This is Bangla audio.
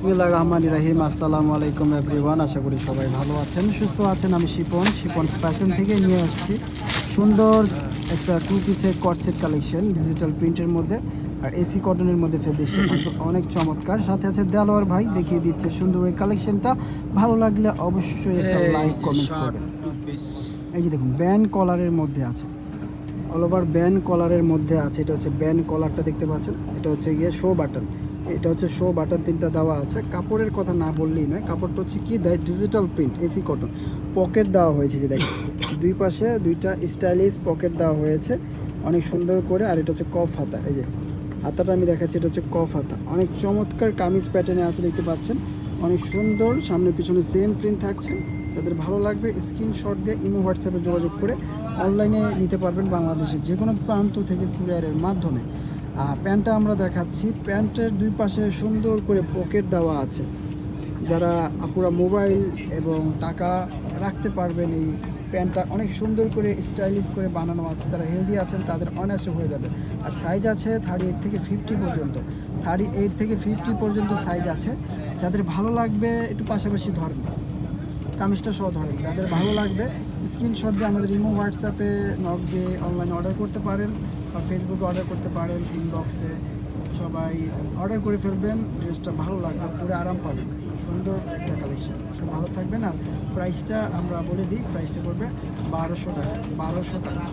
বিসমিল্লাহির রহমানির রহিম। আসসালামু আলাইকুম এভরিওয়ান। আশা করি সবাই ভালো আছেন, সুস্থ আছেন। আমি শিপন ফ্যাশন থেকে নিয়ে আসছি সুন্দর একটা টু পিসের কটসেট কালেকশন ডিজিটাল প্রিন্টের মধ্যে আর এসি কটনের মধ্যে। ফেব্রিক্সটা কিন্তু অনেক চমৎকার। সাথে আছে দেলোয়ার ভাই দেখিয়ে দিচ্ছে সুন্দর এই কালেকশনটা। ভালো লাগলে অবশ্যই একটা লাইক কমেন্ট করবেন। এই যে দেখুন ব্যান্ড কলারের মধ্যে আছে, অল ওভার ব্যান্ড কলারের মধ্যে আছে। এটা হচ্ছে ব্যান্ড কলারটা দেখতে পাচ্ছেন। এটা হচ্ছে গিয়ে শো বাটন, এটা হচ্ছে শো বাটন তিনটা দেওয়া আছে। কাপড়ের কথা না বললেই নয়, কাপড়টা হচ্ছে কি দেয় digital print AC cotton. Pocket দেওয়া হয়েছে, যে দেখেন দুই পাশে দুইটা স্টাইলিশ পকেট দেওয়া হয়েছে অনেক সুন্দর করে। আর এটা হচ্ছে কফ হাতা, এই যে হাতাটা আমি দেখাচ্ছি, এটা হচ্ছে কফ হাতা। অনেক চমৎকার কামিজ প্যাটার্নে আছে দেখতে পাচ্ছেন, অনেক সুন্দর। সামনে পিছনে সেম প্রিন্ট থাকছে। যাদের ভালো লাগবে স্ক্রিনশট দিয়ে ইমো হোয়াটসঅ্যাপে যোগাযোগ করে অনলাইনে নিতে পারবেন বাংলাদেশের যে কোনো প্রান্ত থেকে কুরিয়ারের মাধ্যমে। প্যান্টটা আমরা দেখাচ্ছি। প্যান্টের দুই পাশে সুন্দর করে পকেট দেওয়া আছে। যারা আপুরা মোবাইল এবং টাকা রাখতে পারবেন, এই প্যান্টটা অনেক সুন্দর করে স্টাইলিশ করে বানানো আছে। যারা হেলদি আছেন তাদের অনায়াসে হয়ে যাবে। আর সাইজ আছে 38 থেকে 50 পর্যন্ত, 38 থেকে 50 পর্যন্ত সাইজ আছে। যাদের ভালো লাগবে একটু পাশাপাশি ধরেন, কামিজটা সহ ধরেন। যাদের ভালো লাগবে স্ক্রিনশট দিয়ে আমাদের ইমো হোয়াটসঅ্যাপে নক দিয়ে অনলাইনে অর্ডার করতে পারেন বা ফেসবুকে অর্ডার করতে পারেন। ইনবক্সে সবাই অর্ডার করে ফেলবেন, ড্রেসটা ভালো লাগবে, পরে আরাম পাবেন। সুন্দর একটা কালেকশন। সব ভালো থাকবেন। আর প্রাইসটা আমরা বলে দিই, প্রাইসটা পড়বে 1200 টাকা। 1200 টাকা।